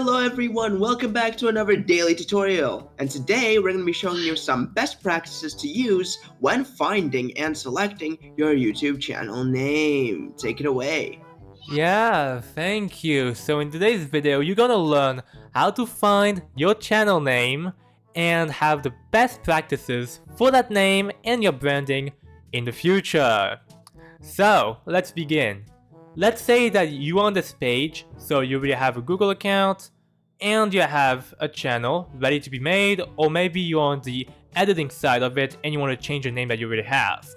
Hello everyone, welcome back to another daily tutorial. And today we're going to be showing you some best practices to use when finding and selecting your YouTube channel name. Take it away. Yeah, thank you. So in today's video, you're gonna learn how to find your channel name and have the best practices for that name and your branding in the future. So let's begin. Let's say that you're on this page, so you already have a Google account and you have a channel ready to be made, or maybe you're on the editing side of it and you want to change the name that you already have.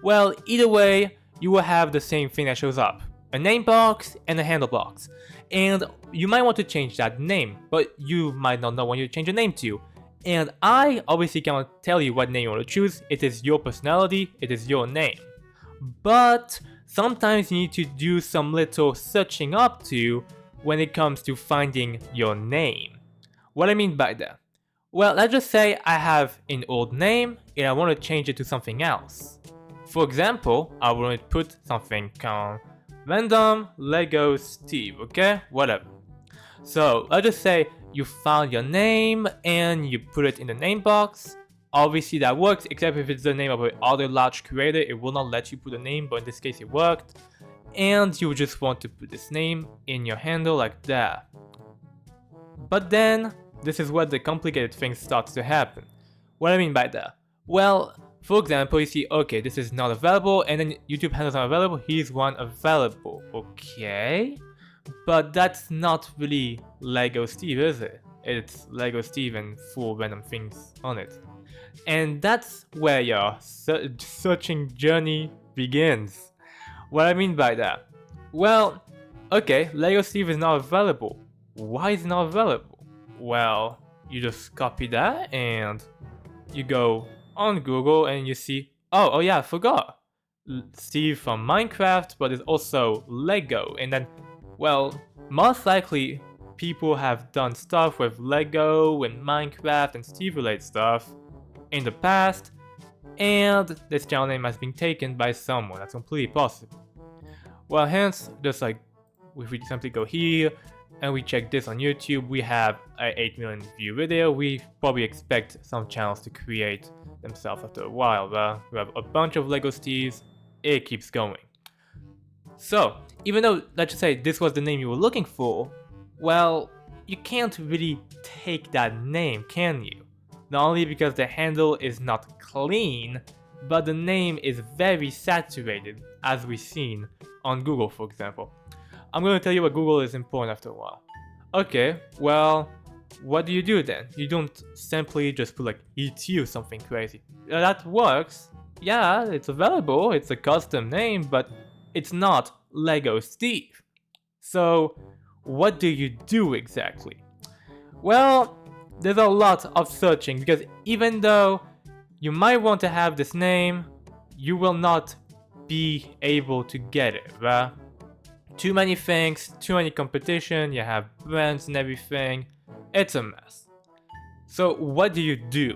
Well, either way, you will have the same thing that shows up. A name box and a handle box. And you might want to change that name, but you might not know what you change the name to. And I obviously cannot tell you what name you want to choose. It is your personality, it is your name. But sometimes you need to do some little searching up to when it comes to finding your name. What I mean by that? Well, let's just say I have an old name and I want to change it to something else. For example, I want to put something called random Lego Steve, okay? Whatever. So let's just say you found your name and you put it in the name box. Obviously that works, except if it's the name of another large creator, it will not let you put a name, but in this case it worked. And you just want to put this name in your handle like that. But then, this is where the complicated thing starts to happen. What I mean by that? Well, for example, you see, okay, this is not available, and then YouTube handles not available, here's one available. Okay, but that's not really Lego Steve, is it? It's Lego Steve and 4 random things on it. And that's where your searching journey begins. What I mean by that? Well, okay, Lego Steve is not available. Why is it not available? Well, you just copy that and you go on Google and you see, oh yeah, I forgot. Steve from Minecraft, but there's also Lego. And then, well, most likely people have done stuff with Lego and Minecraft and Steve related stuff in the past, and this channel name has been taken by someone. That's completely possible. Well, hence, just like if we simply go here and we check this on YouTube, we have an 8 million view video. We probably expect some channels to create themselves after a while. We have a bunch of Lego Steves, it keeps going. So, even though, let's just say this was the name you were looking for, well, you can't really take that name, can you? Not only because the handle is not clean, but the name is very saturated, as we've seen on Google, for example. I'm going to tell you what Google is important after a while. Okay, well, what do you do then? You don't simply just put like ET or something crazy. That works. Yeah, it's available, it's a custom name, but it's not Lego Steve. So, what do you do exactly? Well, there's a lot of searching, because even though you might want to have this name, you will not be able to get it, right? Too many things, too many competition, you have brands and everything, it's a mess. So what do you do?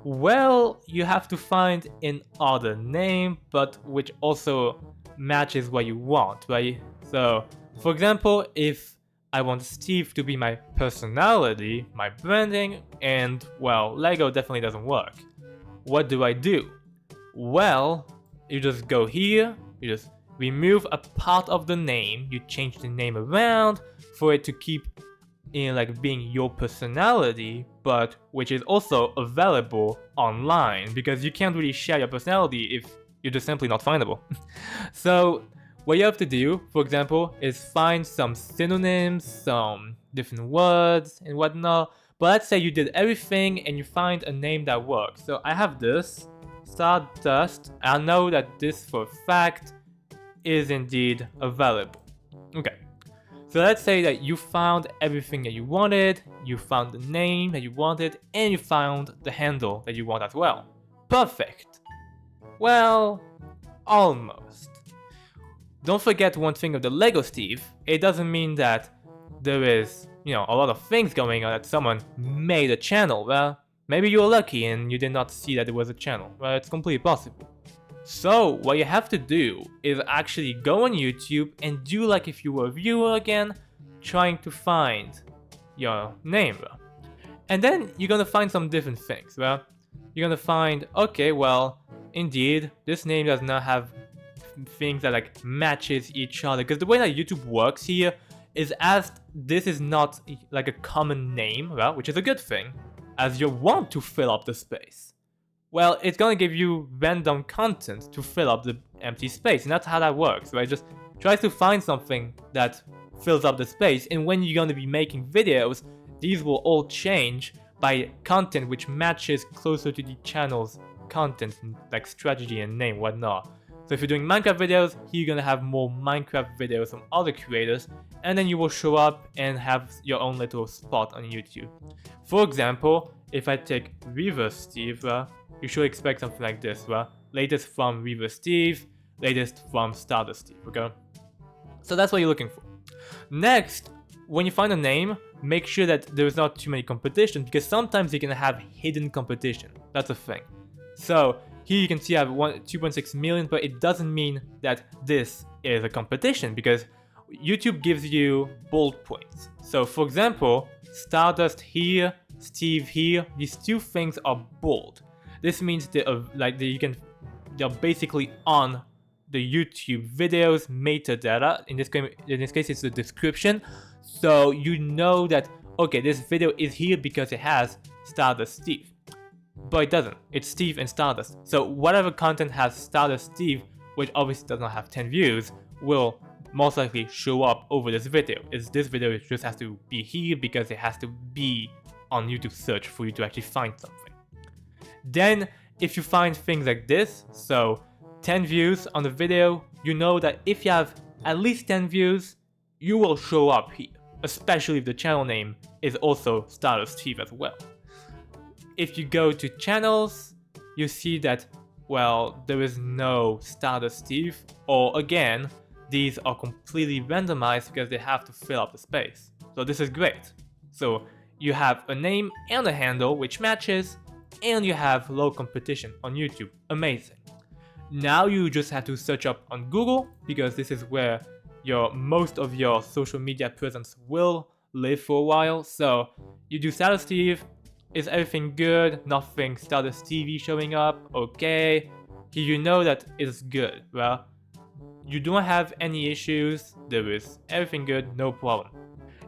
Well, you have to find another name, but which also matches what you want, right? So, for example, if I want Steve to be my personality, my branding, and well, Lego definitely doesn't work. What do I do? Well, you just go here, you just remove a part of the name, you change the name around for it to keep in like being your personality, but which is also available online, because you can't really share your personality if you're just simply not findable. So what you have to do, for example, is find some synonyms, some different words and whatnot. But let's say you did everything and you find a name that works. So I have this, Stardust. I know that this for a fact is indeed available. Okay, so let's say that you found everything that you wanted, you found the name that you wanted, and you found the handle that you want as well. Perfect. Well, almost. Don't forget one thing of the Lego Steve, it doesn't mean that there is, a lot of things going on that someone made a channel. Well, maybe you were lucky and you did not see that there was a channel. Well, it's completely possible. So, what you have to do is actually go on YouTube and do like if you were a viewer again, trying to find your name, bro. And then you're gonna find some different things, bro. You're gonna find, okay, well, indeed, this name does not have things that like matches each other, because the way that YouTube works here is as this is not like a common name, well, which is a good thing, as you want to fill up the space. Well, it's gonna give you random content to fill up the empty space, and that's how that works, right? Just try to find something that fills up the space, and when you're gonna be making videos, these will all change by content which matches closer to the channel's content, like strategy and name, whatnot. So if you're doing Minecraft videos, here you're gonna have more Minecraft videos from other creators, and then you will show up and have your own little spot on YouTube. For example, if I take Reverse Steve, you should expect something like this, latest from Reverse Steve, latest from Stardust Steve, okay? So that's what you're looking for. Next, when you find a name, make sure that there's not too many competition, because sometimes you can have hidden competition. That's a thing. So here you can see I have 2.6 million, but it doesn't mean that this is a competition, because YouTube gives you bold points. So for example, Stardust here, Steve here, these two things are bold. This means they're basically on the YouTube videos metadata. In this case, it's the description. So you know that, okay, this video is here because it has Stardust Steve. But it doesn't. It's Steve and Stardust. So whatever content has Stardust Steve, which obviously does not have 10 views, will most likely show up over this video. This video just has to be here because it has to be on YouTube search for you to actually find something. Then, if you find things like this, so 10 views on the video, you know that if you have at least 10 views, you will show up here, especially if the channel name is also Stardust Steve as well. If you go to channels, you see that, well, there is no Stardust Steve, or again, these are completely randomized because they have to fill up the space. So this is great. So you have a name and a handle which matches, and you have low competition on YouTube. Amazing. Now you just have to search up on Google, because this is where most of your social media presence will live for a while. So you do Stardust Steve. Is everything good? Nothing Stardust TV showing up? Okay. Here you know that it's good. Well, you don't have any issues. There is everything good, no problem.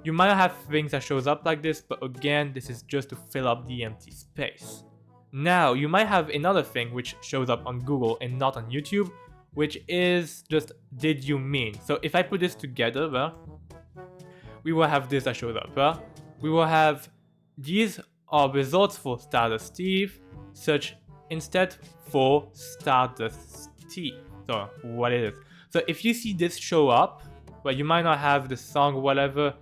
You might have things that shows up like this, but again, this is just to fill up the empty space. Now, you might have another thing which shows up on Google and not on YouTube, which is just did you mean? So if I put this together, we will have this that shows up. We will have these are results for Stardust Steve, search instead for Stardust Steve. So what it is. So if you see this show up, well, you might not have the song or whatever,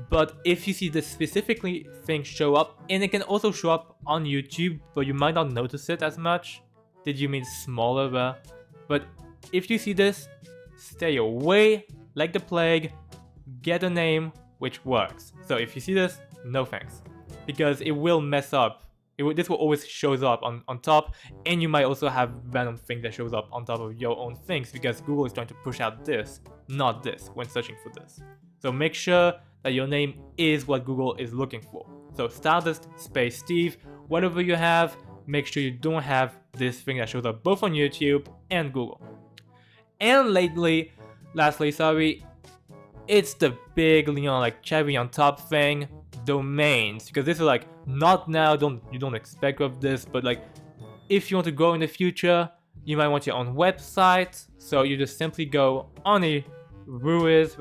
but if you see this specifically thing show up, and it can also show up on YouTube, but you might not notice it as much. Did you mean smaller? But if you see this, stay away like the plague, get a name which works. So if you see this, no thanks. Because it will mess up. This will always shows up on top, and you might also have random things that shows up on top of your own things, because Google is trying to push out this, not this, when searching for this. So make sure that your name is what Google is looking for. So Stardust space Steve, whatever you have, make sure you don't have this thing that shows up both on YouTube and Google. And lastly, it's the big, cherry on top thing, domains, because this is like not now, you don't expect of this, but like if you want to grow in the future, you might want your own website. So you just simply go on a Ruiz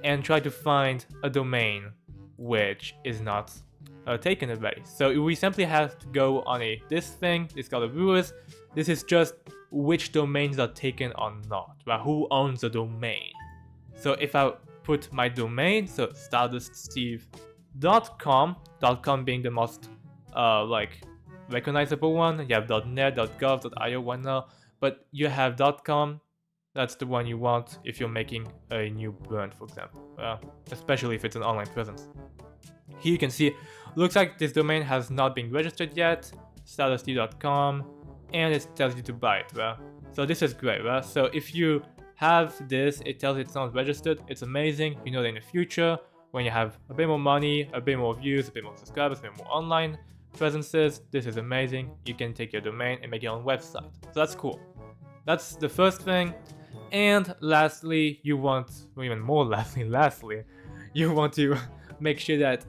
and try to find a domain which is not taken already. So we simply have to go on this thing. It's called a Ruiz. This is just which domains are taken or not, who owns the domain. So if I put my domain, so starduststeve.com, .com being the most recognizable one. You have .net, .gov, .io, whatnot, but you have .com. That's the one you want if you're making a new brand, for example, especially if it's an online presence. Here you can see, looks like this domain has not been registered yet, starduststeve.com, and it tells you to buy it. So this is great. So if you have this, it tells you it's not registered. It's amazing. You know that in the future, when you have a bit more money, a bit more views, a bit more subscribers, a bit more online presences, this is amazing. You can take your domain and make your own website. So that's cool. That's the first thing. And lastly, you want, or even more lastly, you want to make sure that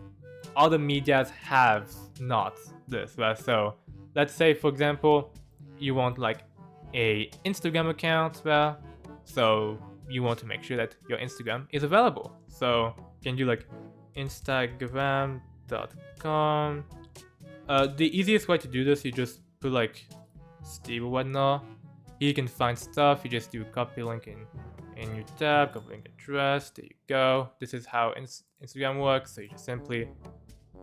other medias have not this, right? So let's say, for example, you want like a Instagram account, right? So you want to make sure that your Instagram is available. So you can do like instagram.com. The easiest way to do this, you just put like Steve or whatnot. You can find stuff, you just do copy link in your tab, copy link address, there you go. This is how Instagram works, so you just simply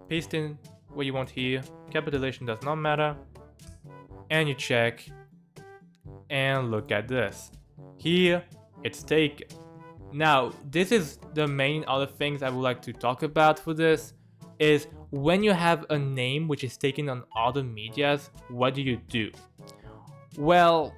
paste in what you want here, capitalization does not matter, and you check, and look at this. Here, it's taken. Now, this is the main other things I would like to talk about for this, is when you have a name which is taken on other medias, what do you do? Well,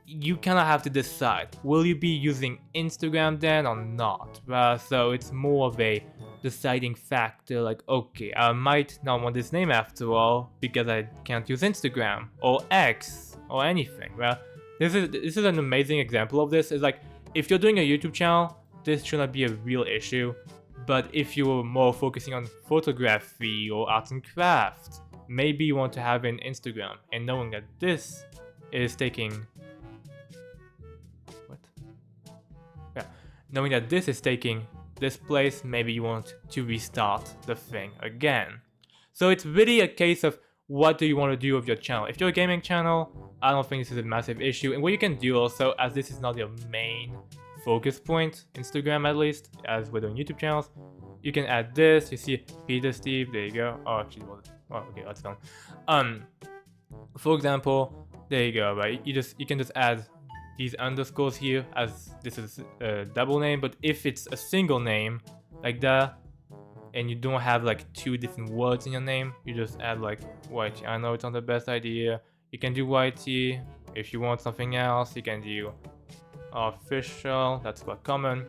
you kind of have to decide, will you be using Instagram then or not? So it's more of a deciding factor, like, okay, I might not want this name after all because I can't use Instagram or X or anything. Well, this is an amazing example of this. It's like, if you're doing a YouTube channel, this shouldn't be a real issue. But if you're more focusing on photography or arts and crafts, maybe you want to have an Instagram, and knowing that this is taking knowing that this is taking this place, maybe you want to restart the thing again. So it's really a case of what do you want to do with your channel. If you're a gaming channel, I don't think this is a massive issue. And what you can do also, as this is not your main focus point, Instagram at least, as we're doing YouTube channels, you can add this. You see Peter Steve, there you go. Oh, actually, okay, that's gone. For example, there you go, right? You can just add these underscores here, as this is a double name. But if it's a single name like that, and you don't have like two different words in your name, you just add like YT. I know it's not the best idea. You can do YT. If you want something else, you can do official. That's quite common.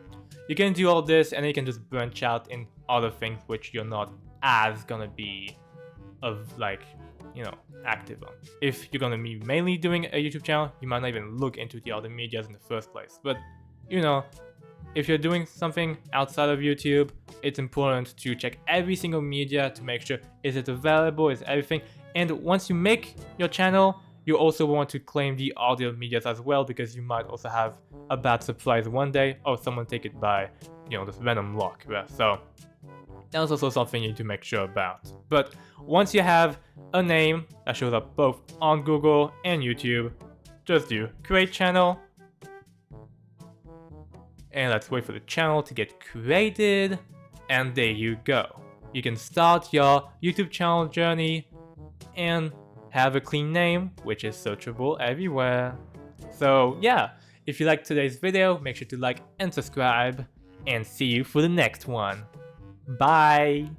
You can do all this, and then you can just branch out in other things which you're not as gonna be of like, you know, active on. If you're gonna be mainly doing a YouTube channel, you might not even look into the other medias in the first place. But you know, if you're doing something outside of YouTube, it's important to check every single media to make sure, is it available, is everything. And once you make your channel, you also want to claim the audio medias as well, because you might also have a bad surprise one day, or someone take it by, you know, this random lock. So that's also something you need to make sure about. But once you have a name that shows up both on Google and YouTube, just do create channel. And let's wait for the channel to get created. And there you go. You can start your YouTube channel journey and have a clean name, which is searchable everywhere. So yeah, if you liked today's video, make sure to like and subscribe, and see you for the next one. Bye!